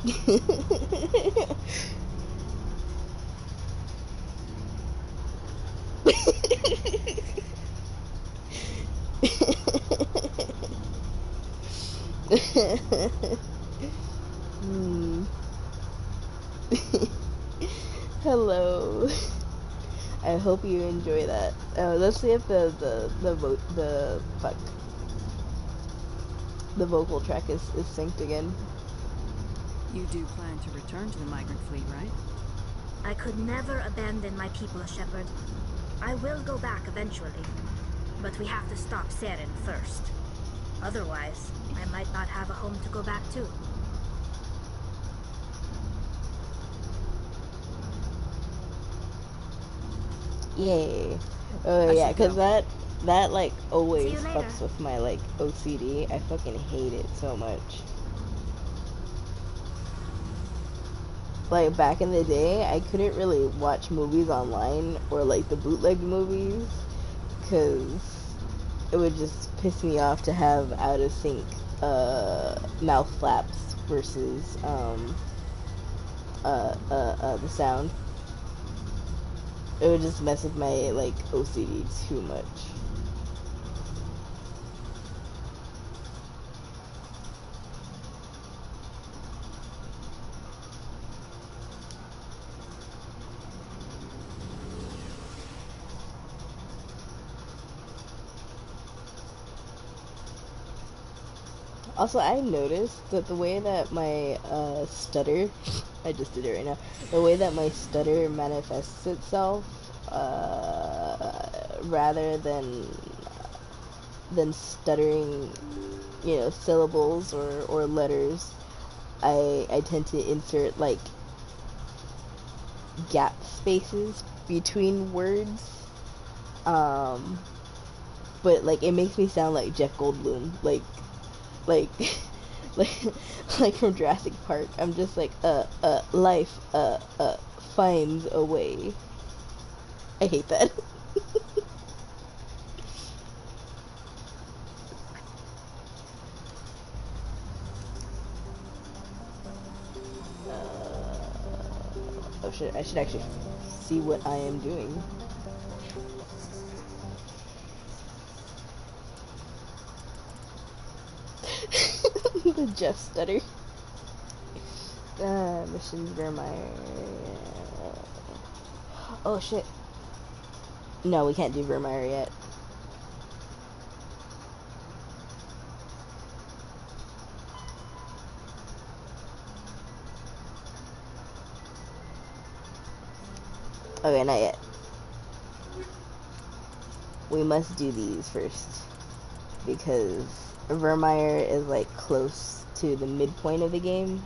Hmm. Hello. I hope you enjoy that. Let's see if the vocal track is synced again. You do plan to return to the migrant fleet, right? I could never abandon my people, Shepard. I will go back eventually. But we have to stop Saren first. Otherwise, I might not have a home to go back to. Yay. Oh I yeah, should cause go. that like See always you later. fucks with my like OCD. I fucking hate it so much. Like back in the day, I couldn't really watch movies online or like the bootleg movies, cause it would just piss me off to have out of sync mouth flaps versus the sound. It would just mess with my like OCD too much. Also, I noticed that the way that my stutter, I just did it right now, the way that my stutter manifests itself, rather than stuttering, syllables or letters, I tend to insert like gap spaces between words. Um, but like it makes me sound like Jeff Goldblum, like like like from Jurassic Park. I'm just like life finds a way. I hate that. Oh shit, I should actually see what I am doing. The Jeff stutter. Missions Vermeer. Oh shit. No, we can't do Vermeer yet. Okay, not yet. We must do these first because Vermeer is like close to the midpoint of the game.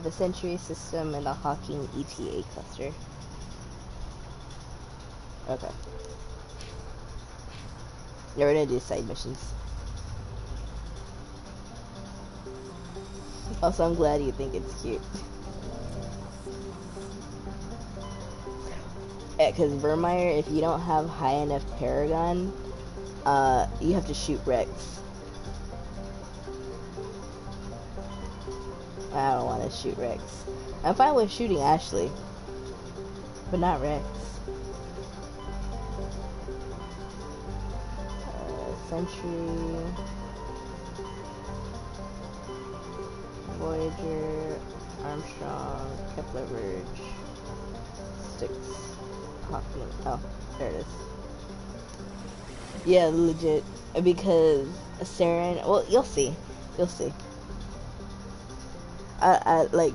The Century System and the Hawking ETA cluster. Okay. Yeah, we're gonna do side missions. Also, I'm glad you think it's cute. Yeah, because Vermeer, if you don't have high enough Paragon, you have to shoot Rex. I don't want to shoot Rex. I'm fine with shooting Ashley, but not Rex. Century, Voyager, Armstrong, Kepler Verge, Styx, Hawking. Oh, there it is. Yeah, legit. Because Saren. Well, you'll see. You'll see. I like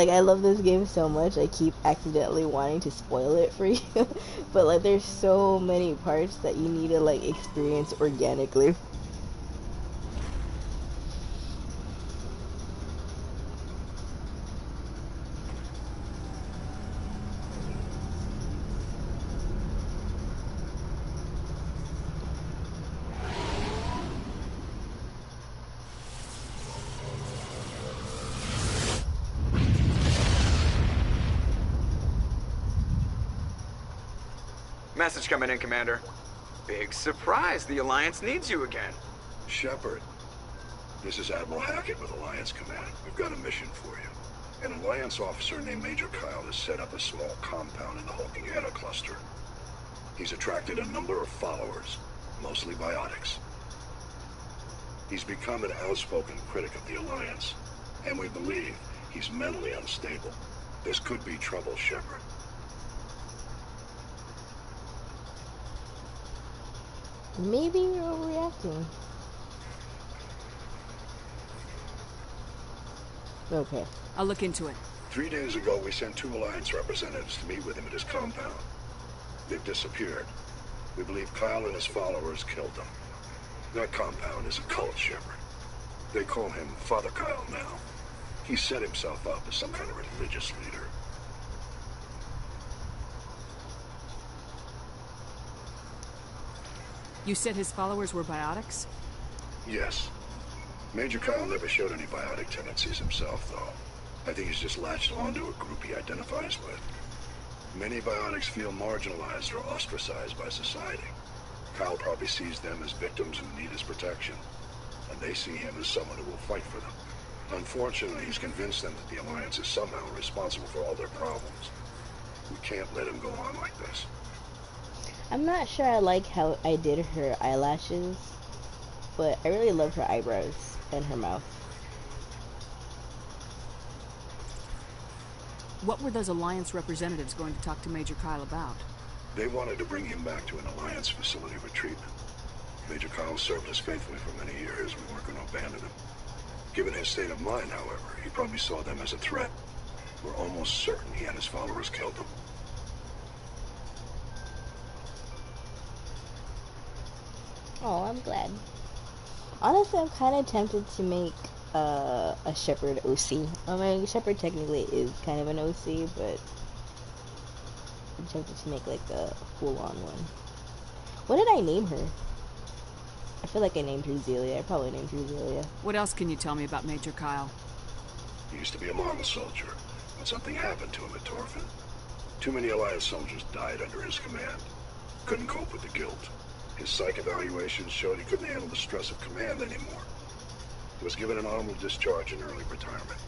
I love this game so much. I keep accidentally wanting to spoil it for you, but like there's so many parts that you need to like experience organically. Message coming in, Commander. Big surprise, the Alliance needs you again. Shepard, this is Admiral Hackett with Alliance Command. We've got a mission for you. An Alliance officer named Major Kyle has set up a small compound in the Hulking Eta cluster. He's attracted a number of followers, mostly biotics. He's become an outspoken critic of the Alliance, and we believe he's mentally unstable. This could be trouble, Shepard. Maybe you're overreacting. Okay. I'll look into it. 3 days ago, we sent 2 Alliance representatives to meet with him at his compound. They've disappeared. We believe Kyle and his followers killed them. That compound is a cult, Shepard. They call him Father Kyle now. He set himself up as some kind of religious leader. You said his followers were biotics? Yes. Major Kyle never showed any biotic tendencies himself, though. I think he's just latched onto a group he identifies with. Many biotics feel marginalized or ostracized by society. Kyle probably sees them as victims who need his protection, and they see him as someone who will fight for them. Unfortunately, he's convinced them that the Alliance is somehow responsible for all their problems. We can't let him go on like this. I'm not sure I like how I did her eyelashes, but I really love her eyebrows and her mouth. What were those Alliance representatives going to talk to Major Kyle about? They wanted to bring him back to an Alliance facility for treatment. Major Kyle served us faithfully for many years. We weren't going to abandon him. Given his state of mind, however, he probably saw them as a threat. We're almost certain he and his followers killed them. Oh, I'm glad. Honestly, I'm kind of tempted to make a Shepard OC. I mean, Shepard technically is kind of an OC, but I'm tempted to make like a full-on one. What did I name her? I feel like I named her Zelia. I probably named her Zelia. What else can you tell me about Major Kyle? He used to be a model soldier, but something happened to him at Torfin. Too many Alliance soldiers died under his command. Couldn't cope with the guilt. His psych evaluations showed he couldn't handle the stress of command anymore. He was given an honorable discharge in early retirement.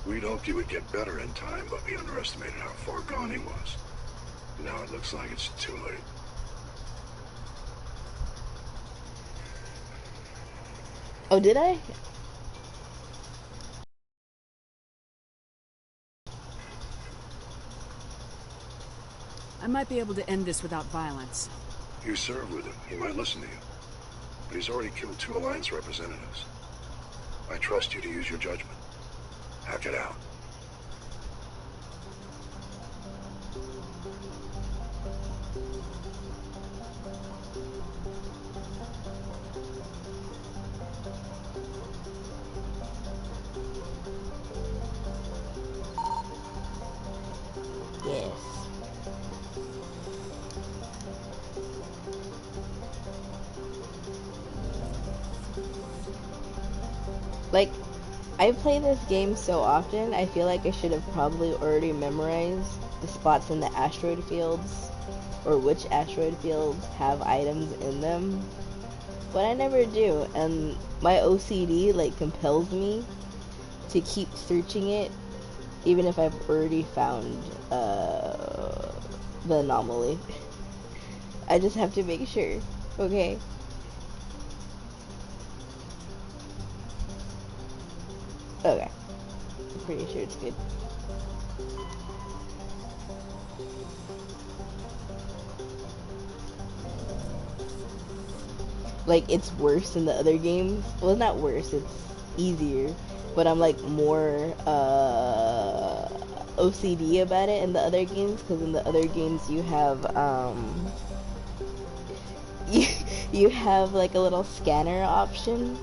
We'd hoped he would get better in time, but we underestimated how far gone he was. Now it looks like it's too late. Oh, did I? I might be able to end this without violence. You serve with him. He might listen to you. But he's already killed 2 Alliance representatives. I trust you to use your judgment. Hack it out. Yes. Like, I play this game so often, I feel like I should have probably already memorized the spots in the asteroid fields, or which asteroid fields have items in them, but I never do, and my OCD, like, compels me to keep searching it, even if I've already found, the anomaly. I just have to make sure, okay? Okay. I'm pretty sure it's good. Like, it's worse than the other games. Well, it's not worse, it's easier. But I'm, like, more, OCD about it in the other games, because in the other games you have, you have, like, a little scanner option.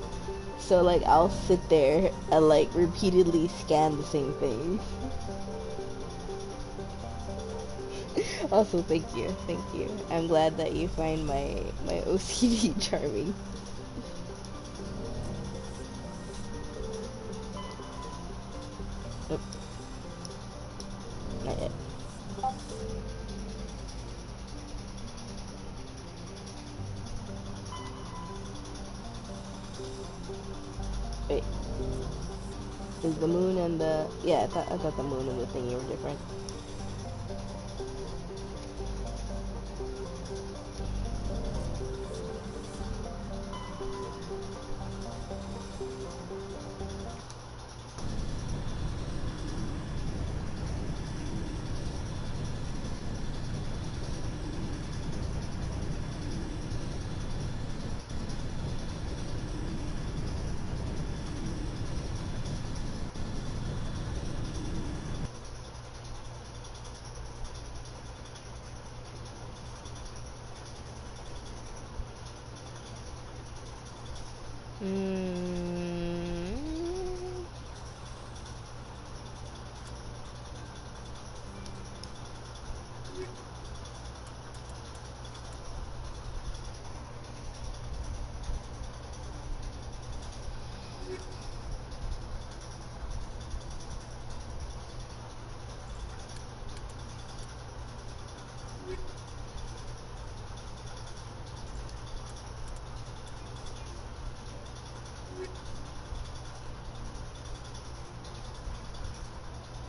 So, like, I'll sit there and, like, repeatedly scan the same thing. Also, thank you. I'm glad that you find my OCD charming. Nope. Not yet. Is the moon and the yeah? I thought the moon and the thingy were different.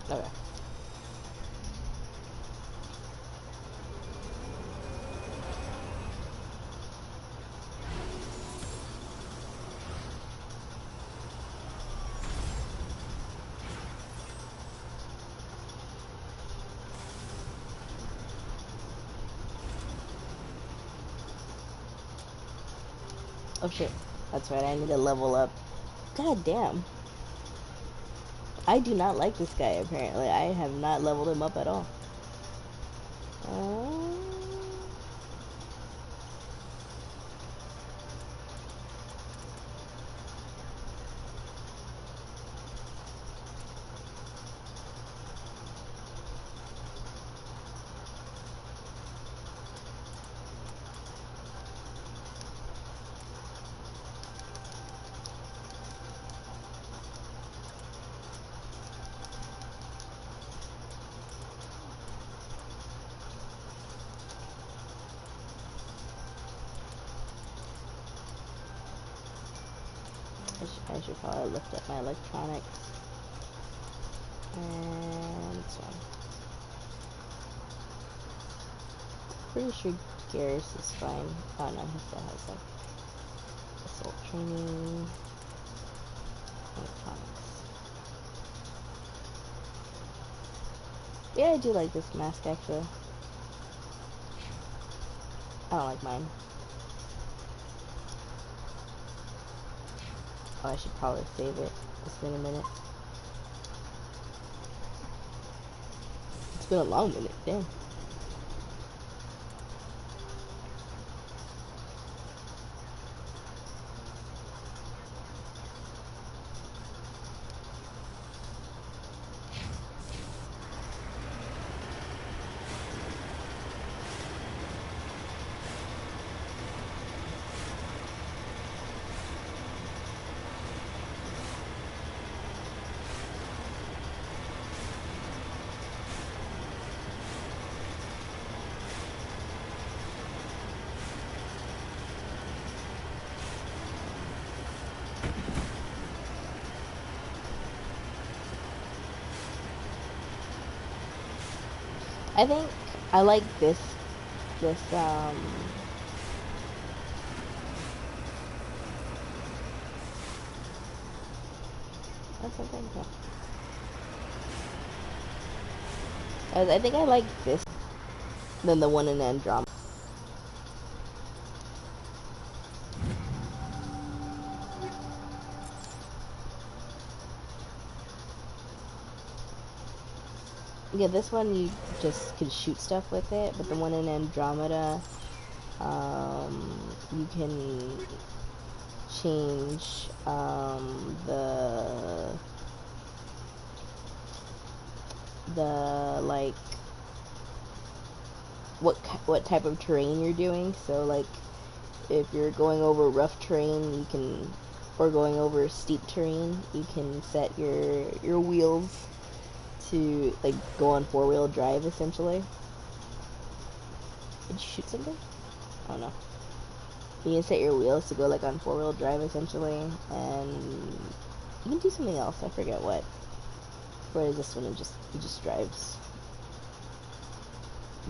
Okay. Oh shit. That's right, I need to level up. God damn. I do not like this guy, apparently. I have not leveled him up at all. I should probably lift up my electronics. And this one. Pretty sure Garrus is fine. Oh no, he still has like assault training. Electronics. Yeah, I do like this mask actually. I don't like mine. Oh, I should probably save it. It's been a minute. It's been a long minute, damn. I think I like this that's something. I think I like this than the one in Andromeda. Yeah, this one you just could shoot stuff with it, but the one in Andromeda, you can change the like what type of terrain you're doing. So like if you're going over rough terrain, you can, or going over steep terrain, you can set your wheels to like go on 4-wheel drive essentially. Did you shoot something? Oh no. You can set your wheels to go like on 4-wheel drive essentially, and You can do something else. I forget what. Whereas this one, he just drives.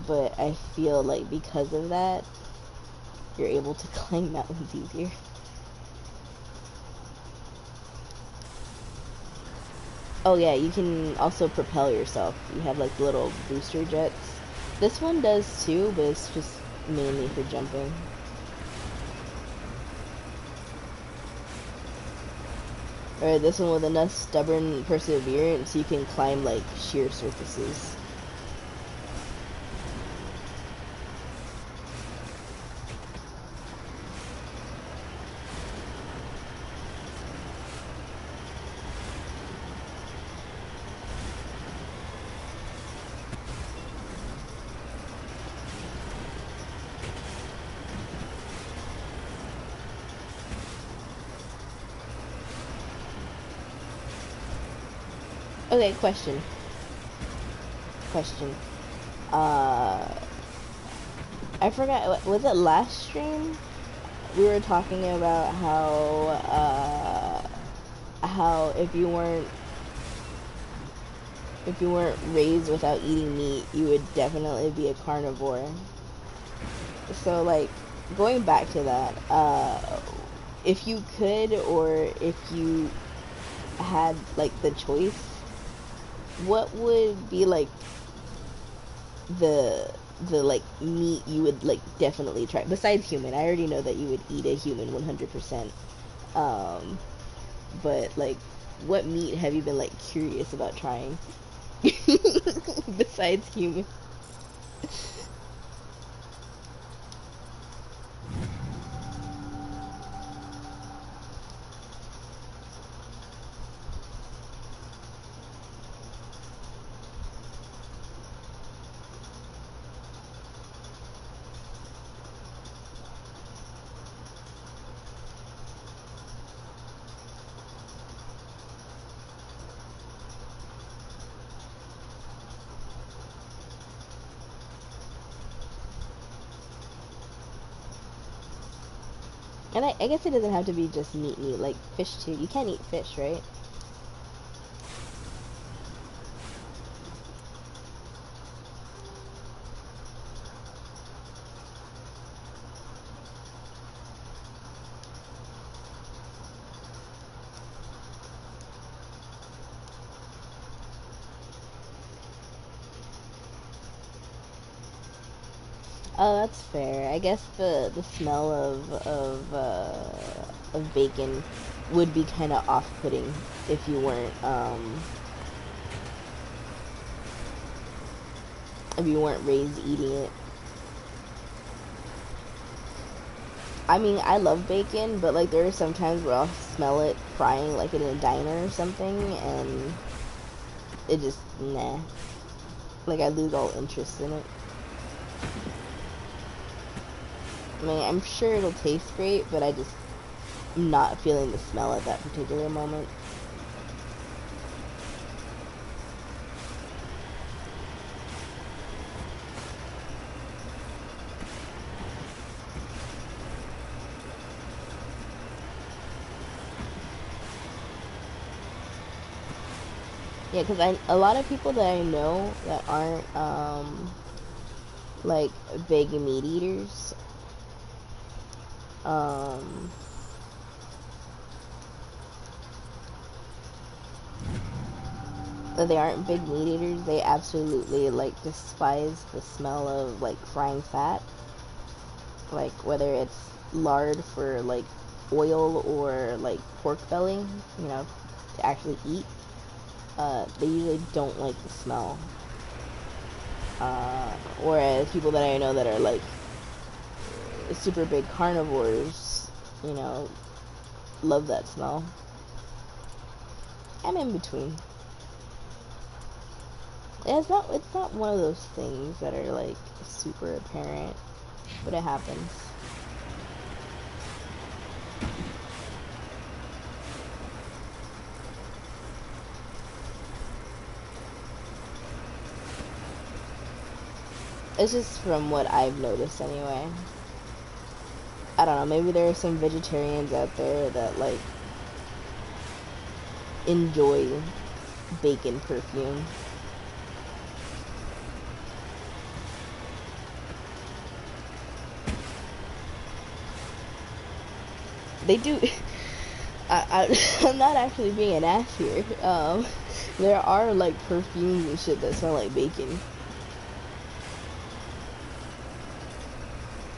But I feel like because of that, you're able to climb mountains easier. Oh yeah, you can also propel yourself. You have like little booster jets. This one does too, but it's just mainly for jumping. Or this one with enough stubborn perseverance, you can climb like sheer surfaces. Okay, question. I forgot, was it last stream? We were talking about how if you weren't raised without eating meat, you would definitely be a carnivore. So, like, going back to that, if you could, or if you had, like, the choice, what would be, like, the like meat you would like definitely try besides human? I already know that you would eat a human 100%. But like, what meat have you been like curious about trying besides human? And I guess it doesn't have to be just meat, like fish too. You can't eat fish, right? Oh, that's fair. I guess the smell of bacon would be kind of off-putting if you weren't raised eating it. I mean, I love bacon, but like there are some times where I'll smell it frying like in a diner or something, and it just nah. Like I lose all interest in it. I mean, I'm sure it'll taste great, but I just am not feeling the smell at that particular moment. Yeah, because a lot of people that I know that aren't like big meat eaters, that they aren't big meat eaters, they absolutely like despise the smell of like frying fat, like whether it's lard for like oil or like pork belly, you know, to actually eat. They usually don't like the smell. Whereas people that I know that are like super big carnivores, you know, love that smell. I'm in between. It's not one of those things that are like super apparent, but it happens. It's just from what I've noticed anyway. I don't know, maybe there are some vegetarians out there that like enjoy bacon perfume. They do. I'm not actually being an ass here. There are like perfumes and shit that smell like bacon.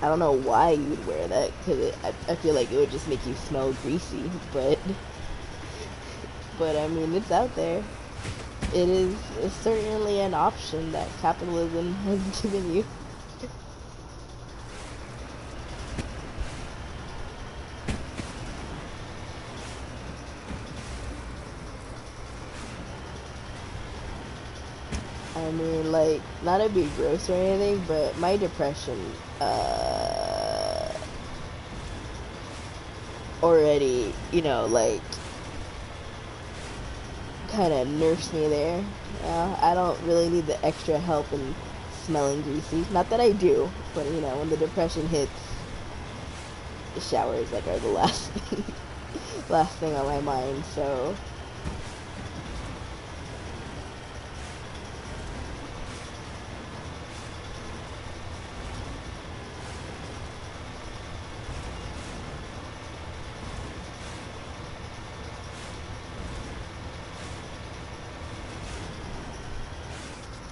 I don't know why you would wear that, because I feel like it would just make you smell greasy, but I mean, it's out there. It is certainly an option that capitalism has given you. I mean, like, not to be gross or anything, but my depression, already, you know, like, kind of nursed me there. I don't really need the extra help in smelling greasy. Not that I do, but, you know, when the depression hits, the showers, like, are the last thing, last thing on my mind, so...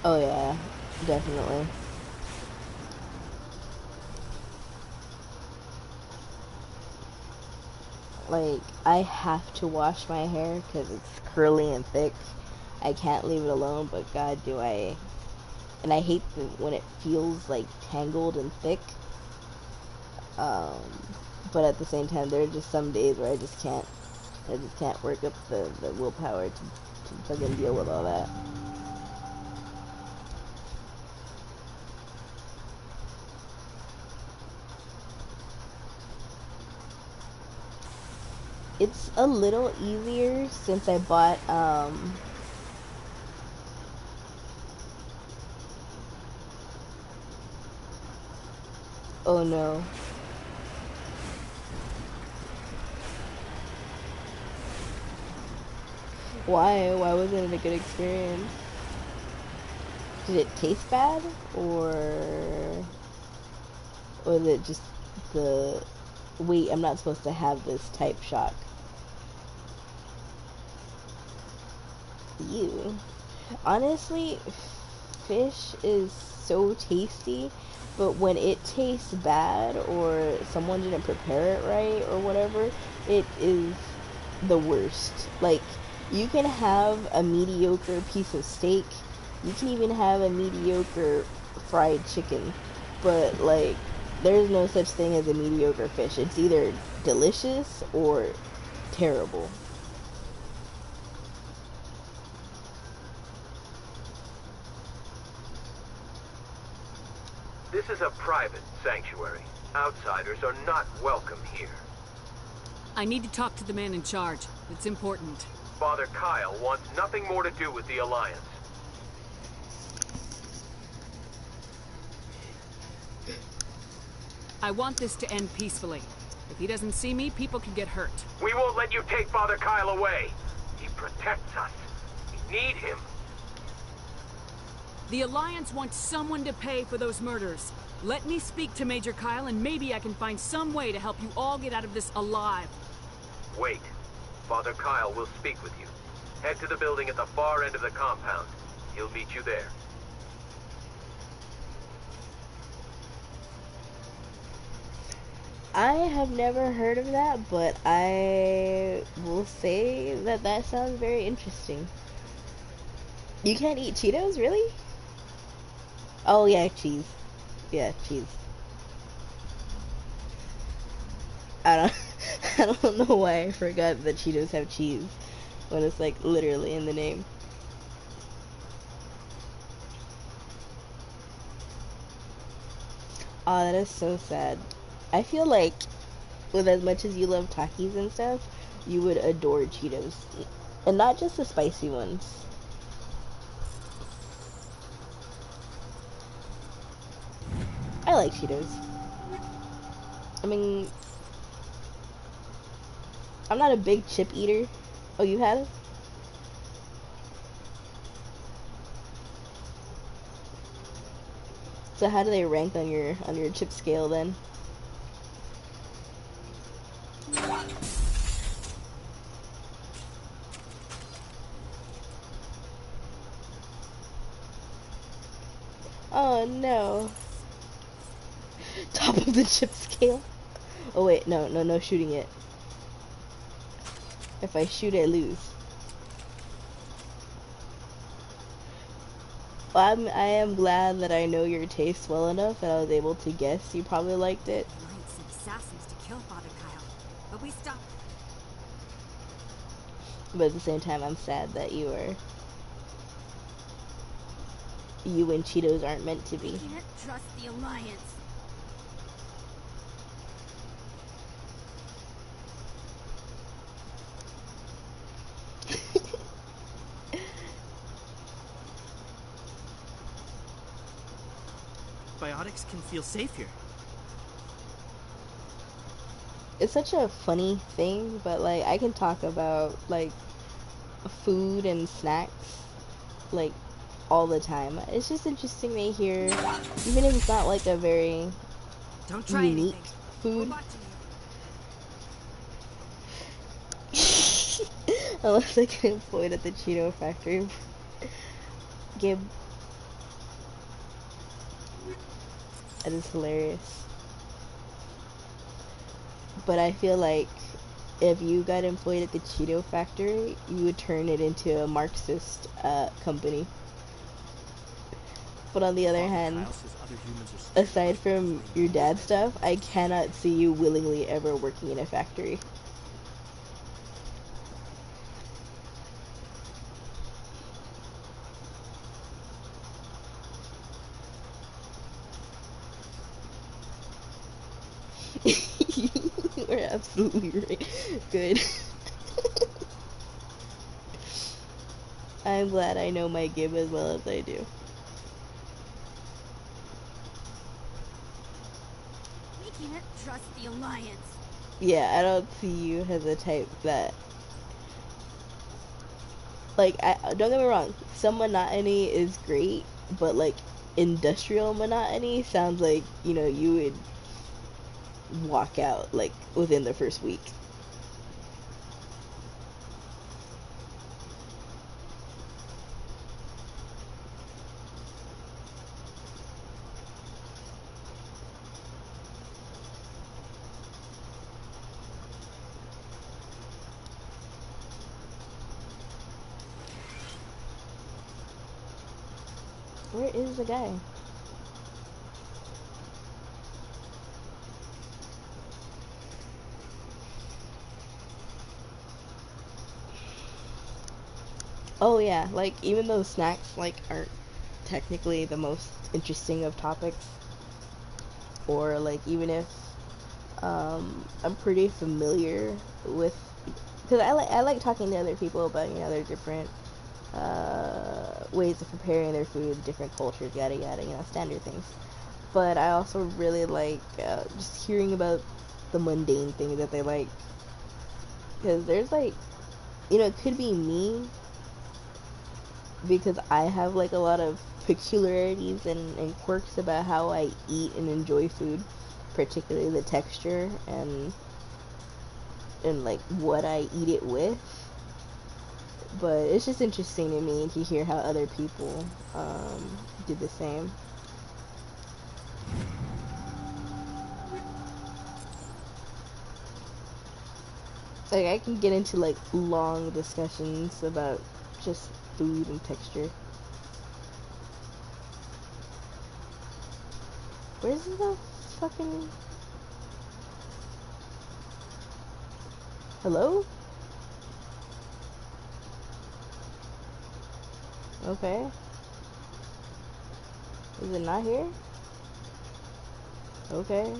Oh yeah, definitely. Like, I have to wash my hair because it's curly and thick. I can't leave it alone, but God, do I... And I hate when it feels, like, tangled and thick. But at the same time, there are just some days where I just can't work up the willpower to fucking deal with all that. It's a little easier since I bought, oh no. Why? Why wasn't it a good experience? Did it taste bad? Or was it just the... Wait, I'm not supposed to have this type shock. Ew. Honestly, fish is so tasty, but when it tastes bad or someone didn't prepare it right or whatever, it is the worst. Like, you can have a mediocre piece of steak, you can even have a mediocre fried chicken, but like, there's no such thing as a mediocre fish. It's either delicious or terrible. This is a private sanctuary. Outsiders are not welcome here. I need to talk to the man in charge. It's important. Father Kyle wants nothing more to do with the Alliance. I want this to end peacefully. If he doesn't see me, people can get hurt. We won't let you take Father Kyle away. He protects us. We need him. The Alliance wants someone to pay for those murders. Let me speak to Major Kyle and maybe I can find some way to help you all get out of this alive. Wait. Father Kyle will speak with you. Head to the building at the far end of the compound. He'll meet you there. I have never heard of that, but I will say that that sounds very interesting. You can't eat Cheetos, really? Oh yeah, cheese. Yeah, cheese. I don't I don't know why I forgot that Cheetos have cheese when it's like literally in the name. Oh, that is so sad. I feel like with as much as you love Takis and stuff, you would adore Cheetos. And not just the spicy ones. I like Cheetos. I mean, I'm not a big chip eater. Oh, you have? So how do they rank on your chip scale then? Oh no. Top of the chip scale. Oh wait, no shooting it. If I shoot, I lose. Well, I am glad that I know your taste well enough that I was able to guess you probably liked it. The Alliance sent assassins to kill Father Kyle, but we stopped. But at the same time, I'm sad that you and Cheetos aren't meant to be. You can't trust the Alliance. Biotics can feel safe here. It's such a funny thing, but like I can talk about like food and snacks like all the time. It's just interesting to hear, even if it's not like a very Don't try unique anything. food. We're watching you. Unless I get employed at the Cheeto factory. Gib. That is hilarious. But I feel like if you got employed at the Cheeto factory, you would turn it into a Marxist company. But on the other hand, aside from your dad stuff, I cannot see you willingly ever working in a factory. You're absolutely right. Good. I'm glad I know my Gib as well as I do. We can't trust the Alliance. Yeah, I don't see you as a type that, like, don't get me wrong, some monotony is great, but like industrial monotony sounds like, you know, you would walk out like within the first week. Where is the guy? Oh yeah, like even though snacks like aren't technically the most interesting of topics, or like even if I'm pretty familiar with, because I like talking to other people about, you know, their different ways of preparing their food, different cultures, yada yada, you know, standard things. But I also really like just hearing about the mundane things that they like, because there's like, you know, it could be me because I have like a lot of peculiarities and quirks about how I eat and enjoy food, particularly the texture and like what I eat it with. But it's just interesting to me to hear how other people do the same. Like I can get into like long discussions about just food and texture. Where's the fucking... Hello? Okay. Is it not here? Okay.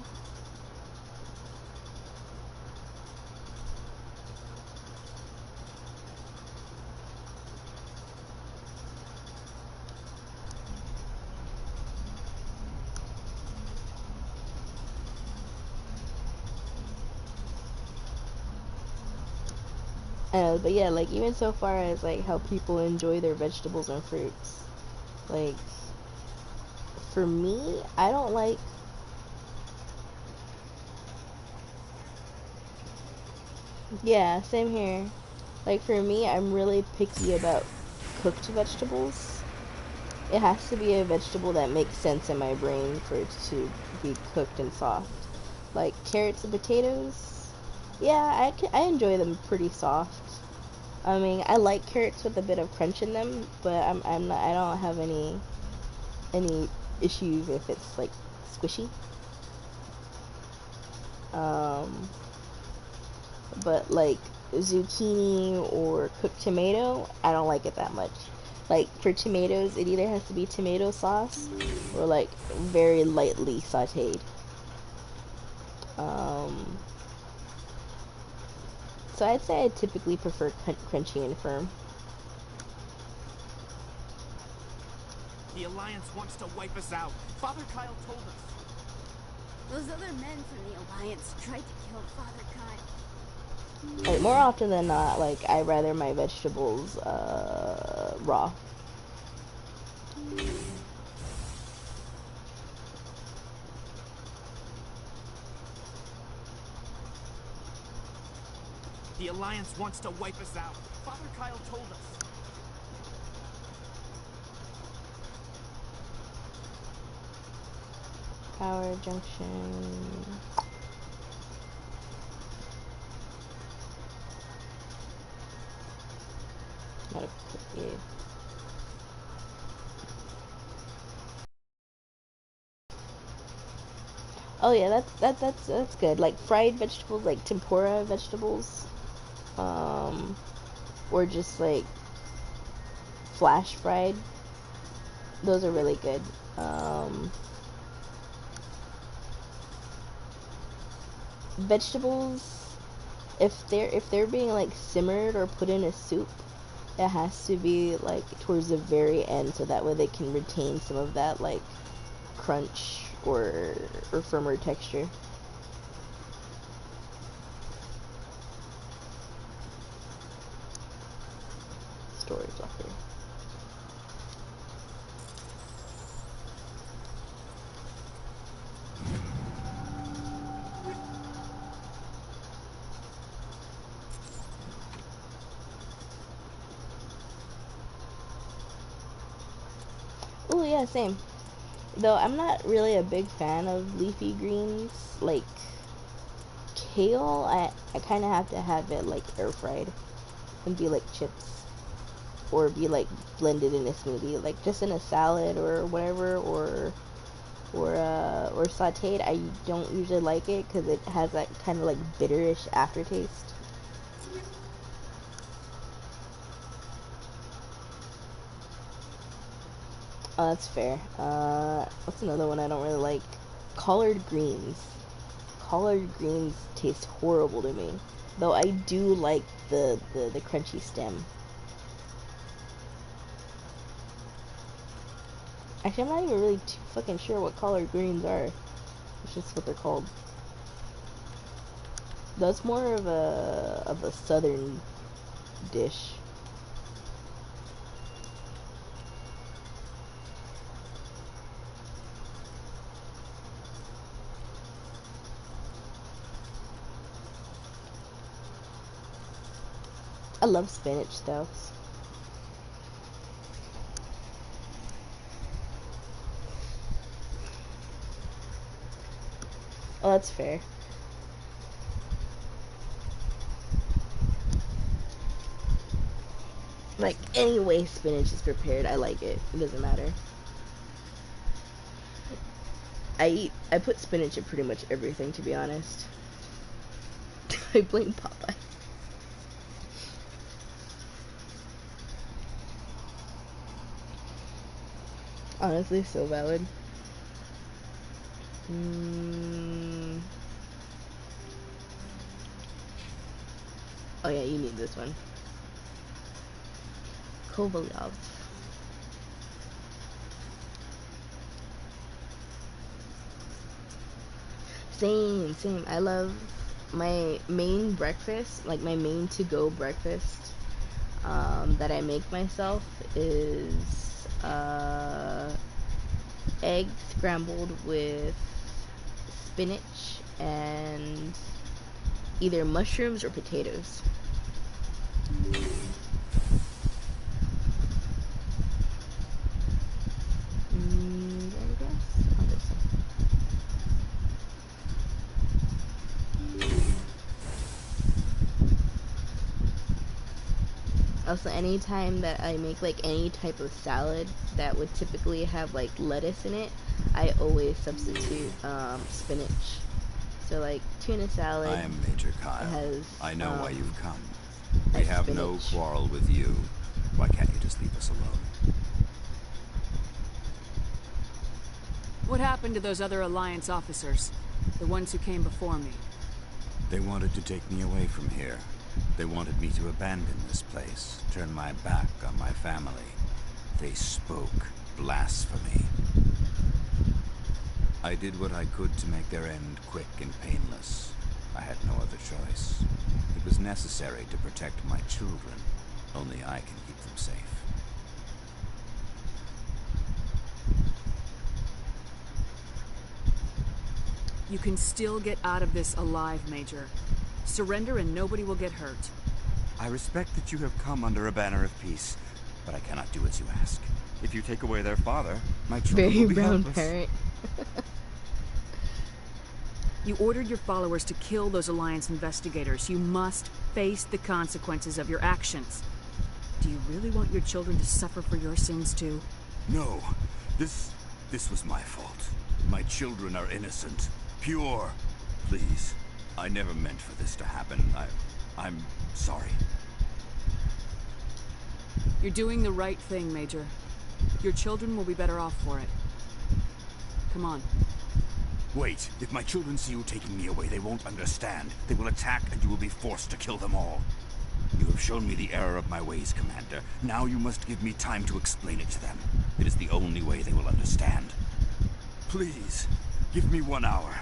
But yeah, like even so far as like how people enjoy their vegetables and fruits, like for me, I don't like. Yeah, same here. Like for me, I'm really picky about cooked vegetables. It has to be a vegetable that makes sense in my brain for it to be cooked and soft. Like carrots and potatoes. Yeah, I enjoy them pretty soft. I mean, I like carrots with a bit of crunch in them, but I'm not, I don't have any issues if it's like squishy. Um, but like zucchini or cooked tomato, I don't like it that much. Like for tomatoes, it either has to be tomato sauce or like very lightly sauteed. Um, so I'd say I typically prefer crunchy and firm. The Alliance wants to wipe us out. Father Kyle told us. Those other men from the Alliance tried to kill Father Kyle. Like more often than not, like I rather my vegetables raw. The Alliance wants to wipe us out. Father Kyle told us. Power junction. Not a cookie. Oh yeah, that's good. Like fried vegetables, like tempura vegetables, um, or just like flash fried. Those are really good. Vegetables, if they're being like simmered or put in a soup, it has to be like towards the very end, so that way they can retain some of that like crunch or firmer texture. Storage locker. Oh yeah, same. Though I'm not really a big fan of leafy greens, like kale, I kind of have to have it like air fried and be like chips, or be like blended in a smoothie, like just in a salad or whatever, or sautéed. I don't usually like it because it has that kind of like bitterish aftertaste. Oh, that's fair. What's another one I don't really like? Collard greens. Collard greens taste horrible to me. Though I do like the crunchy stem. Actually, I'm not even really too fucking sure what collard greens are. It's just what they're called. That's more of a southern dish. I love spinach stouts. Oh, that's fair. Like, any way spinach is prepared, I like it. It doesn't matter. I put spinach in pretty much everything, to be honest. I blame Popeye. Honestly, so valid. Oh yeah, you need this one. Kovalov. Same. I love my main breakfast, like my main to-go breakfast, that I make myself is egg scrambled with spinach and either mushrooms or potatoes. I guess on this one. Also, anytime that I make like any type of salad that would typically have like lettuce in it, I always substitute spinach. So like tuna salad. I am Major Kyle. Has, I know why you've come. We have spinach. no quarrel with you. Why can't you just leave us alone? What happened to those other Alliance officers? The ones who came before me? They wanted to take me away from here. They wanted me to abandon this place, turn my back on my family. They spoke blasphemy. I did what I could to make their end quick and painless. I had no other choice. It was necessary to protect my children. Only I can keep them safe. You can still get out of this alive, Major. Surrender and nobody will get hurt. I respect that you have come under a banner of peace, but I cannot do as you ask. If you take away their father, my children Very will be brown helpless. parent. You ordered your followers to kill those Alliance investigators. You must face the consequences of your actions. Do you really want your children to suffer for your sins too? No, this was my fault. My children are innocent, pure. Please, I never meant for this to happen. I'm sorry. You're doing the right thing, Major. Your children will be better off for it. Come on. Wait, if my children see you taking me away, they won't understand. They will attack and you will be forced to kill them all. You have shown me the error of my ways, Commander. Now you must give me time to explain it to them. It is the only way they will understand. Please, give me 1 hour.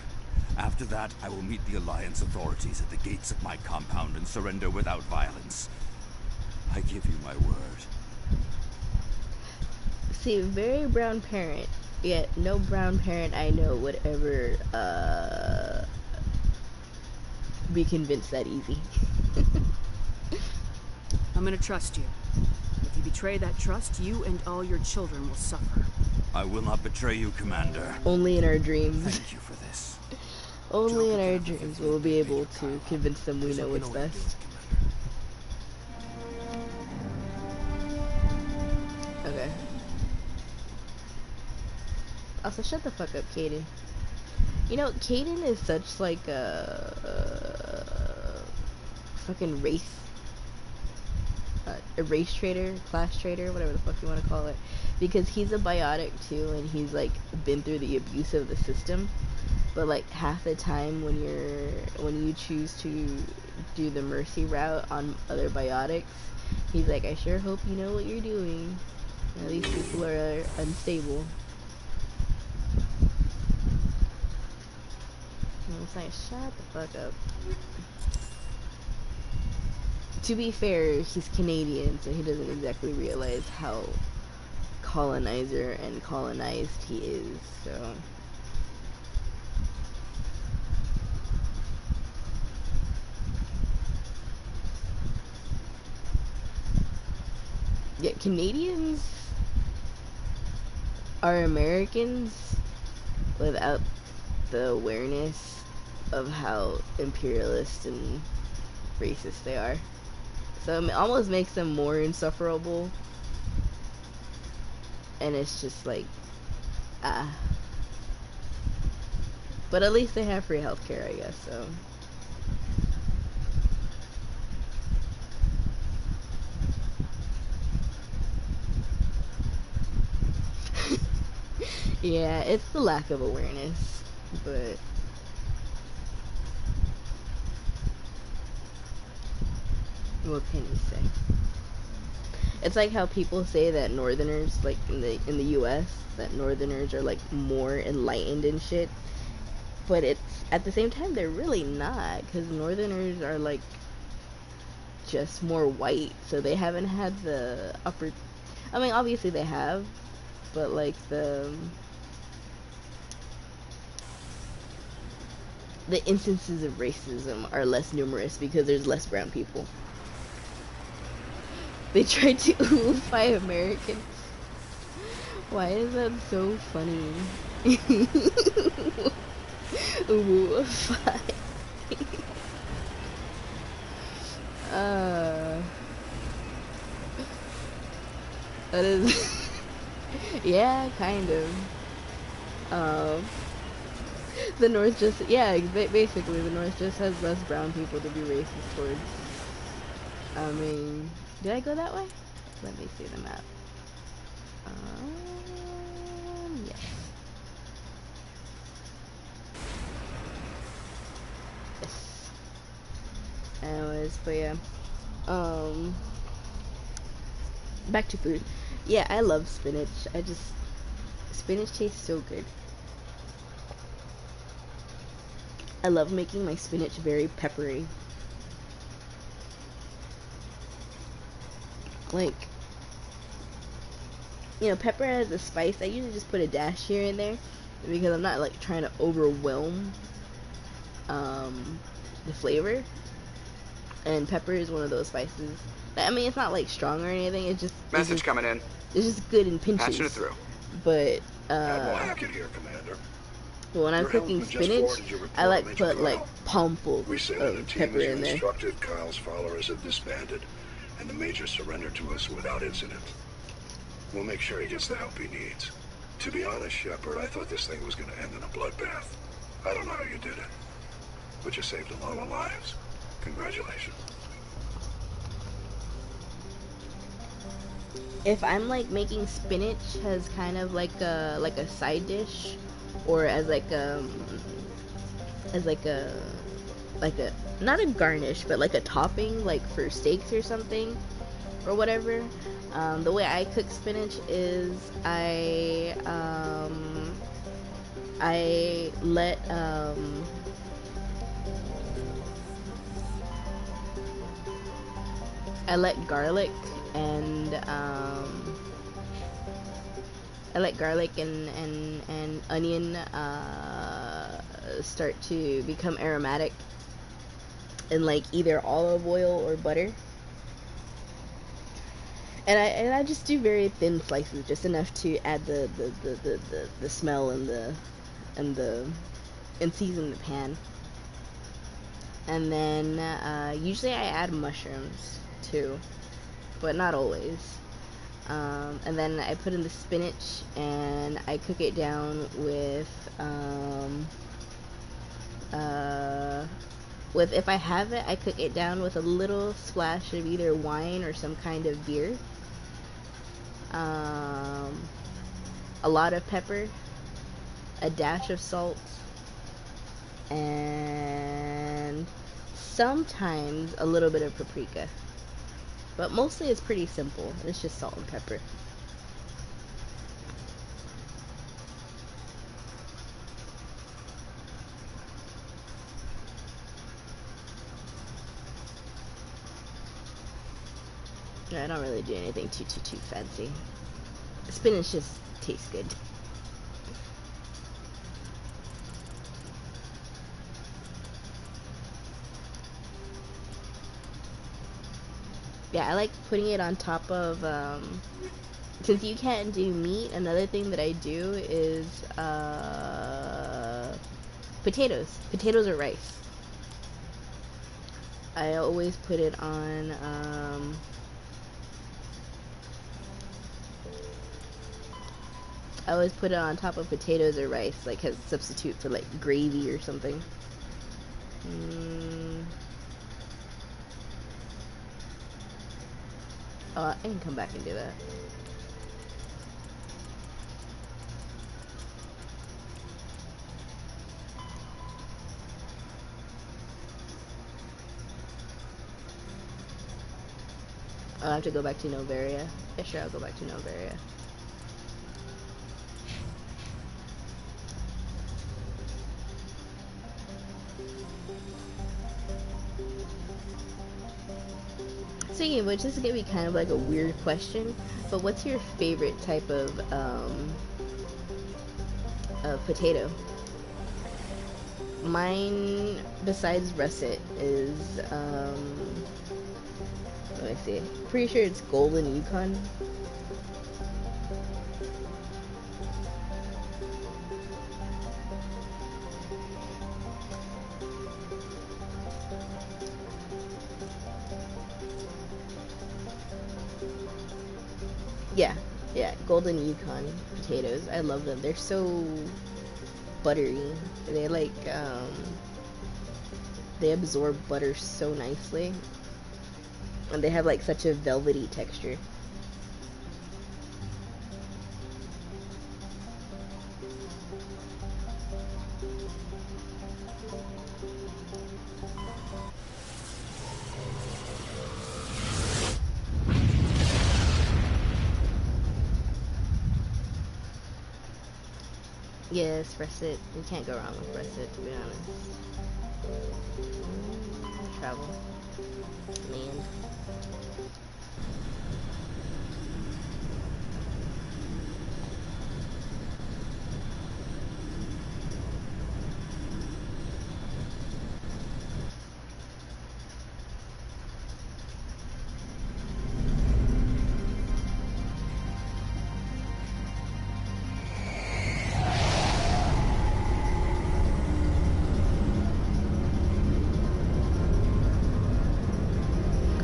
After that, I will meet the Alliance authorities at the gates of my compound and surrender without violence. I give you my word. See, very brown parent. Yet no brown parent I know would ever be convinced that easy. I'm gonna trust you. If you betray that trust, you and all your children will suffer. I will not betray you, Commander. Only in our dreams. Thank you for this. Only in our dreams will we be able to convince them we know what's best. Okay. Also, shut the fuck up, Caden. You know, Caden is such like a fucking race trader, class trader, whatever the fuck you want to call it, because he's a biotic too, and he's like been through the abuse of the system. But like half the time when you choose to do the mercy route on other biotics, he's like, I sure hope you know what you're doing. You know, these people are unstable. It's like, shut the fuck up. To be fair, he's Canadian, so he doesn't exactly realize how colonizer and colonized he is, so. Yeah, Canadians are Americans without the awareness of how imperialist and racist they are. So it almost makes them more insufferable. And it's just like, But at least they have free healthcare, I guess, so. Yeah, it's the lack of awareness, but what can you say? It's like how people say that Northerners, like in the U.S., that Northerners are like more enlightened and shit, but it's at the same time they're really not, because Northerners are like just more white, so they haven't had the I mean, obviously they have, but like the the instances of racism are less numerous because there's less brown people. They tried to oofify Americans. Why is that so funny? Oofify. That is yeah, kind of. The North just, yeah, basically the North just has less brown people to be racist towards. I mean, did I go that way? Let me see the map. Yes. Yes. Anyways, but yeah. Back to food. Yeah, I love spinach. Spinach tastes so good. I love making my spinach very peppery. Like, you know, pepper has a spice. I usually just put a dash here and there because I'm not like trying to overwhelm the flavor. And pepper is one of those spices. I mean, it's not like strong or anything. Message coming in. It's just good in pinches. Patching it through. But Admiral Hackett here, Commander. when I'm cooking spinach, I like put like palmfuls We say of that the team pepper as you in there. instructed, Kyle's followers have disbanded, and the Major surrendered to us without incident. We'll make sure he gets the help he needs. To be honest, Shepard, I thought this thing was going to end in a bloodbath. I don't know how you did it, but you saved a lot of lives. Congratulations. If I'm like making spinach as kind of like a side dish, or as like a not a garnish, but like a topping, like for steaks or something, or whatever. The way I cook spinach is I let garlic and and onion start to become aromatic in like either olive oil or butter. And I just do very thin slices, just enough to add the smell and season the pan. And then usually I add mushrooms too, but not always. And then I put in the spinach and I cook it down with if I have it, I cook it down with a little splash of either wine or some kind of beer. A lot of pepper, a dash of salt, and sometimes a little bit of paprika. But mostly it's pretty simple. It's just salt and pepper. I don't really do anything too fancy. Spinach just tastes good. Yeah, I like putting it on top of, since you can't do meat, another thing that I do is, potatoes. Potatoes or rice. I always put it on, I always put it on top of potatoes or rice, like as a substitute for like gravy or something. Oh, I can come back and do that. I'll have to go back to Novaria. Yeah, sure, I'll go back to Novaria. Speaking of which, this is gonna be kind of like a weird question, but what's your favorite type of potato? Mine, besides russet, is let me see. Pretty sure it's golden Yukon. Yeah, yeah, golden Yukon potatoes. I love them. They're so buttery. They like they absorb butter so nicely, and they have like such a velvety texture. Yes, russet. You can't go wrong with russet, to be honest. Travel. Man.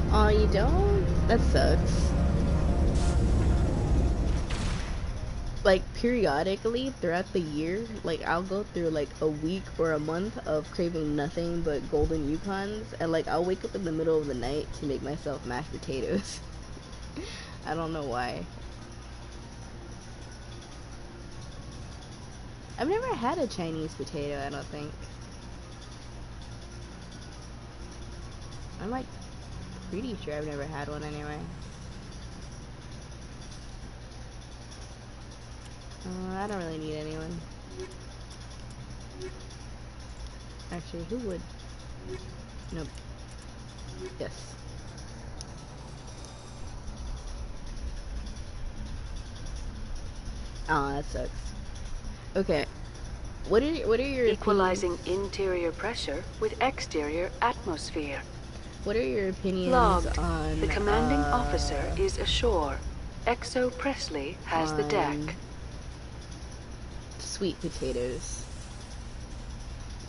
Oh, you don't? That sucks. Like, periodically throughout the year, like, I'll go through like a week or a month of craving nothing but golden Yukons, and like, I'll wake up in the middle of the night to make myself mashed potatoes. I don't know why. I've never had a Chinese potato, I don't think. I'm like pretty sure I've never had one anyway. I don't really need anyone. Actually, who would? Nope. Yes. Aw, that sucks. Okay. What are your Equalizing opinions? interior pressure with exterior atmosphere. What are your opinions Logged. on The commanding officer is ashore. Exo Presley has the deck. Sweet potatoes?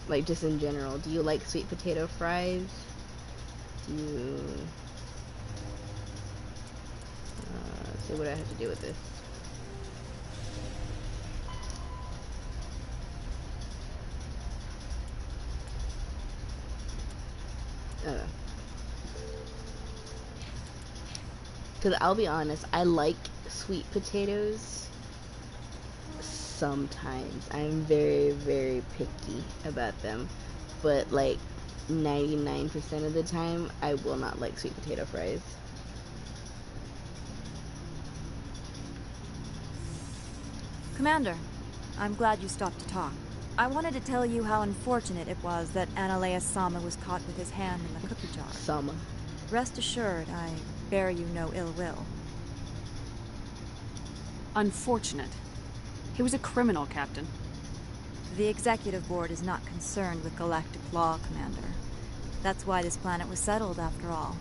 Like, just in general, do you like sweet potato fries? Do you... let's see what I have to do with this. Because I'll be honest, I like sweet potatoes sometimes. I'm very, very picky about them. But like 99% of the time, I will not like sweet potato fries. Commander, I'm glad you stopped to talk. I wanted to tell you how unfortunate it was that Analea Sama was caught with his hand in the cookie jar. Sama. Rest assured, I bear you no ill will. Unfortunate. He was a criminal, Captain. The Executive Board is not concerned with galactic law, Commander. That's why this planet was settled, after all.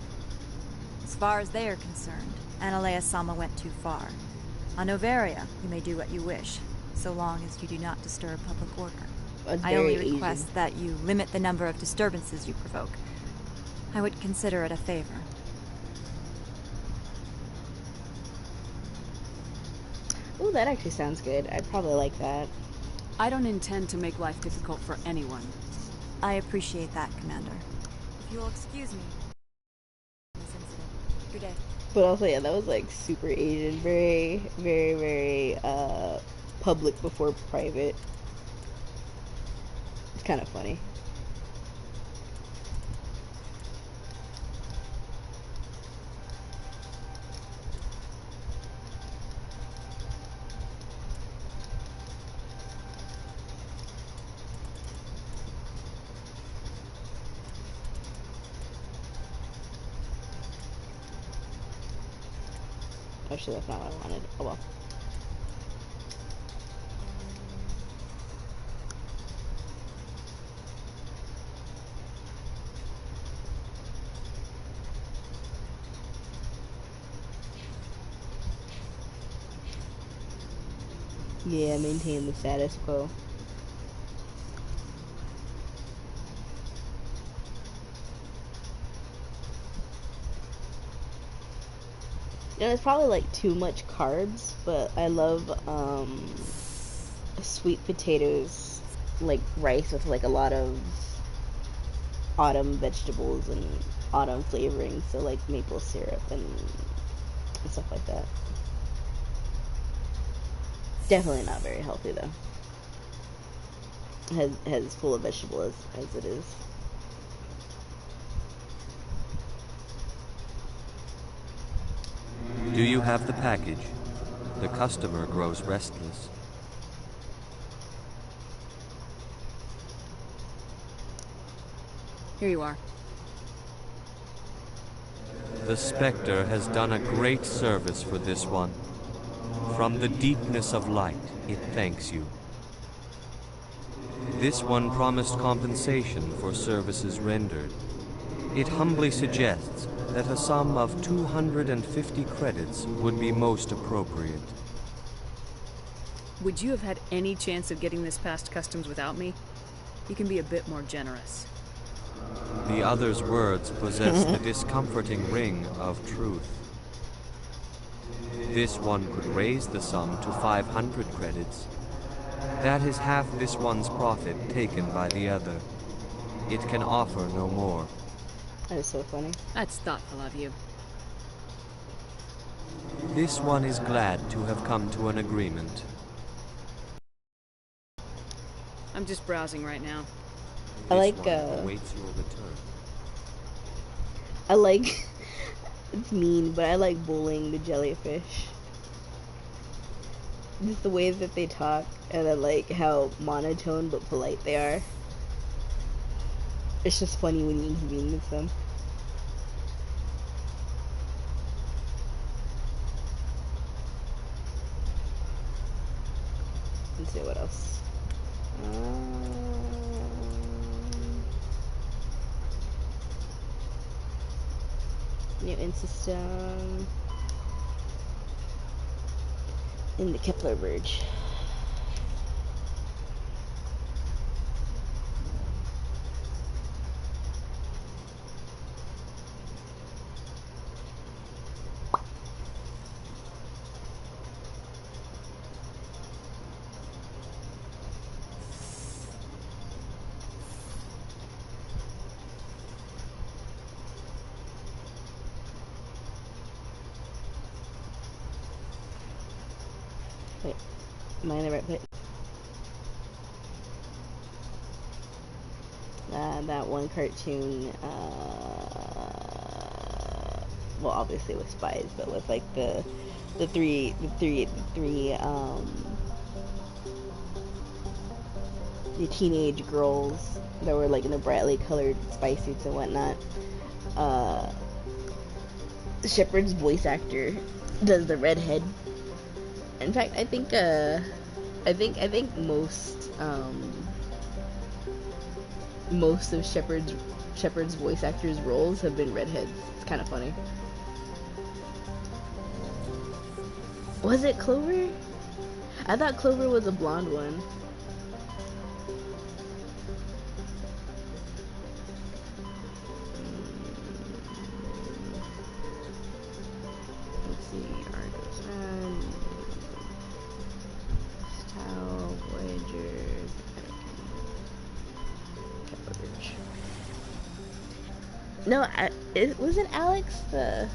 As far as they are concerned, Analea Sama went too far. On Noveria, you may do what you wish, so long as you do not disturb public order. I only request that you limit the number of disturbances you provoke. I would consider it a favor. Ooh, that actually sounds good. I'd probably like that. I don't intend to make life difficult for anyone. I appreciate that, Commander. If you'll excuse me. This incident. Good day. But also, yeah, that was like super Asian. Very, very, very public before private. It's kind of funny. Actually, that's not what I wanted. Oh well. Yeah, maintain the status quo. You know, it's probably like too much carbs, but I love sweet potatoes, like rice with like a lot of autumn vegetables and autumn flavoring, so like maple syrup and stuff like that. Definitely not very healthy though. Has full of vegetables as it is. Do you have the package? The customer grows restless. Here you are. The Spectre has done a great service for this one. From the deepness of light, it thanks you. This one promised compensation for services rendered. It humbly suggests that a sum of 250 credits would be most appropriate. Would you have had any chance of getting this past customs without me? You can be a bit more generous. The other's words possess the discomforting ring of truth. This one could raise the sum to 500 credits. That is half this one's profit taken by the other. It can offer no more. That is so funny. That's thoughtful of you. This one is glad to have come to an agreement. I'm just browsing right now. I like, awaits your return. I like, it's mean, but I like bullying the jellyfish. Just the way that they talk, and I like how monotone but polite they are. It's just funny when you inconvenience them. Let's see what else. Newton system in the Kepler bridge. Wait, am I in the right place? That one cartoon, well, obviously with spies, but with like the three the teenage girls that were like in the brightly colored spy suits and whatnot. Shepard's voice actor does the redhead. In fact, I think most of Shepard's voice actors' roles have been redheads. It's kind of funny. Was it Clover? I thought Clover was a blonde one. Let's see, Argos, Style, Voyagers, no, it wasn't Alex the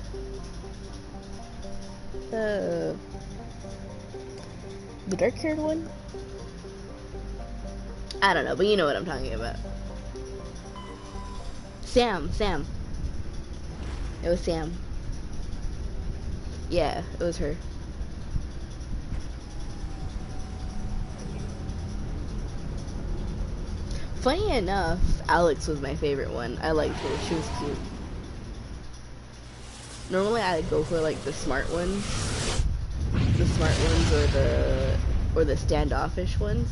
dark-haired one. I don't know, but you know what I'm talking about. Sam. It was Sam. Yeah, it was her. Funny enough, Alex was my favorite one. I liked her. She was cute. Normally I'd go for like the smart ones. The smart ones or the standoffish ones.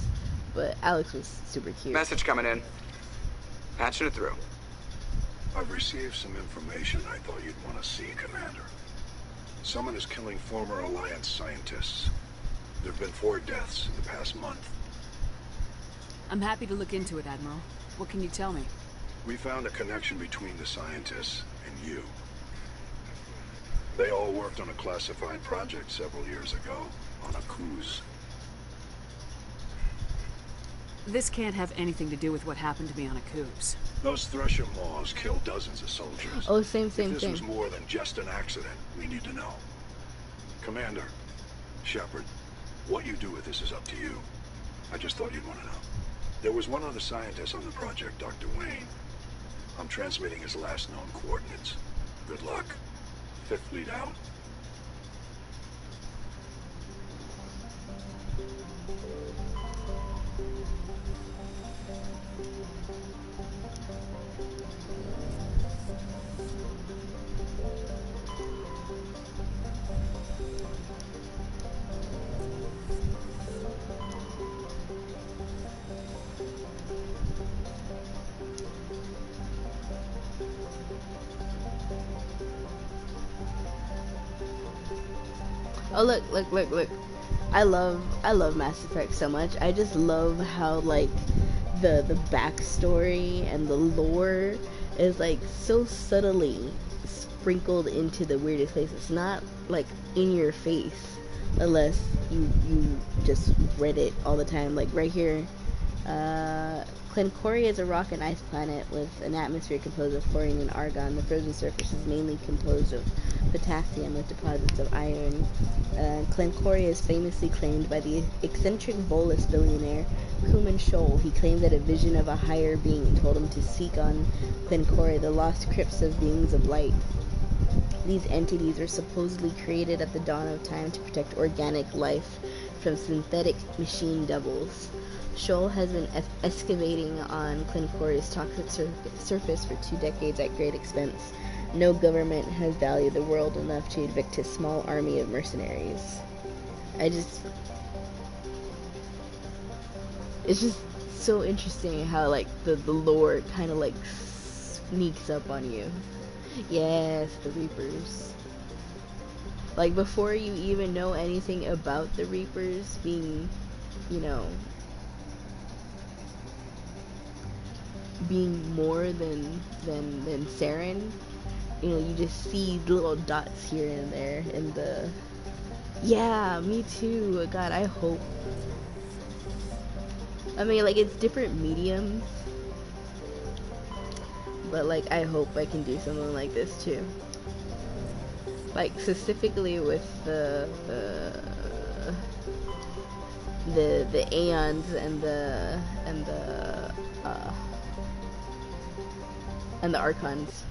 But Alex was super cute. Message coming in. Patching it through. I've received some information I thought you'd want to see, Commander. Someone is killing former Alliance scientists. There have been 4 deaths in the past month. I'm happy to look into it, Admiral. What can you tell me? We found a connection between the scientists and you. They all worked on a classified project several years ago, on a cruise. This can't have anything to do with what happened to me on a cruise. Those Thresher maws killed dozens of soldiers. Oh, same If thing. this was more than just an accident, we need to know. Commander, Shepard, what you do with this is up to you. I just thought you'd want to know. There was one other scientist on the project, Dr. Wayne. I'm transmitting his last known coordinates. Good luck. Fifth Fleet out. Oh, look. I love Mass Effect so much. I just love how, like, the backstory and the lore is, like, so subtly sprinkled into the weirdest places. It's not, like, in your face unless you just read it all the time. Like, right here, Clencoria is a rock and ice planet with an atmosphere composed of chlorine and argon. The frozen surface is mainly composed of potassium with deposits of iron. Clencoria is famously claimed by the eccentric Volus billionaire Kuman Shoal. He claimed that a vision of a higher being told him to seek on Clencoria the lost crypts of beings of light. These entities were supposedly created at the dawn of time to protect organic life from synthetic machine doubles. Shoal has been excavating on Clencoria's toxic surface for 2 decades at great expense. No government has valued the world enough to evict his small army of mercenaries. It's just so interesting how, like, the lore kind of, like, sneaks up on you. Yes, the Reapers. Like, before you even know anything about the Reapers being, you know, being more than Saren, you know, you just see little dots here and there in the... Yeah, me too. God, I hope. I mean, like, it's different mediums, but, like, I hope I can do something like this too. Like, specifically with the Aeons and the Archons.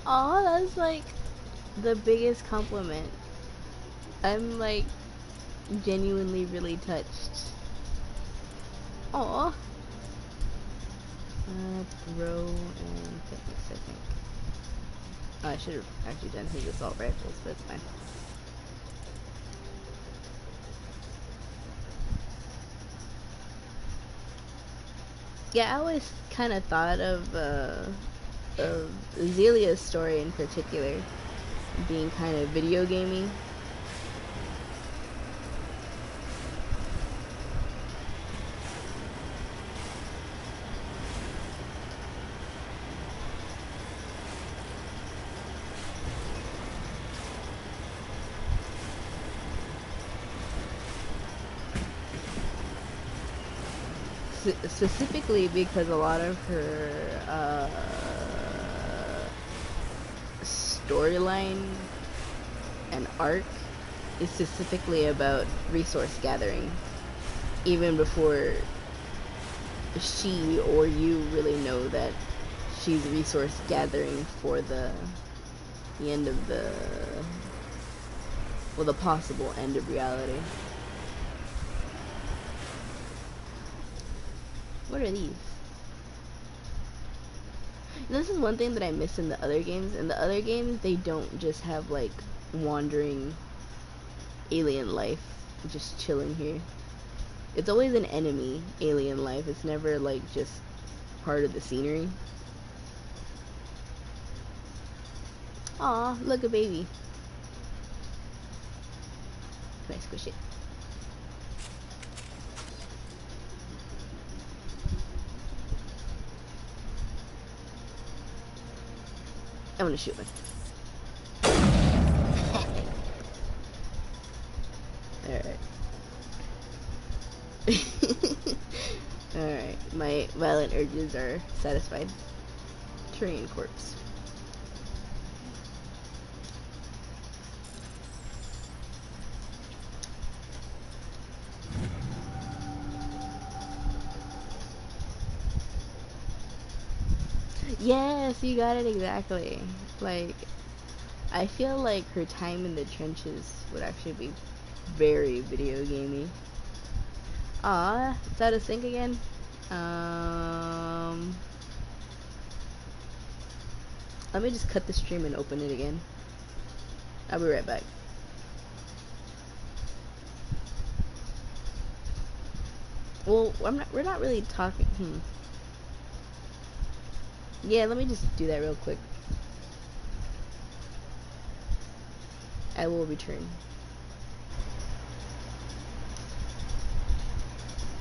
Aw, that's like the biggest compliment. I'm like genuinely really touched. Aw. Throw and fitness, I think. Oh, I should have actually done his assault rifles, but it's fine. Yeah, I always kind of thought of Zelia's story in particular being kind of video gamey. Specifically because a lot of her storyline and arc is specifically about resource gathering, even before she or you really know that she's resource gathering for the end of the, well, the possible end of reality. What are these? This is one thing that I miss in the other games. In the other games, they don't just have like wandering alien life just chilling here. It's always an enemy alien life. It's never like just part of the scenery. Aw, look, a baby. Can I squish it? I'm gonna shoot one. Alright. Alright, my violent urges are satisfied. Terrain corpse. Yes, you got it exactly. Like, I feel like her time in the trenches would actually be very video gamey. Aw, is that a sink again? Let me just cut the stream and open it again. I'll be right back. Well, we're not really talking. Yeah, let me just do that real quick. I will return.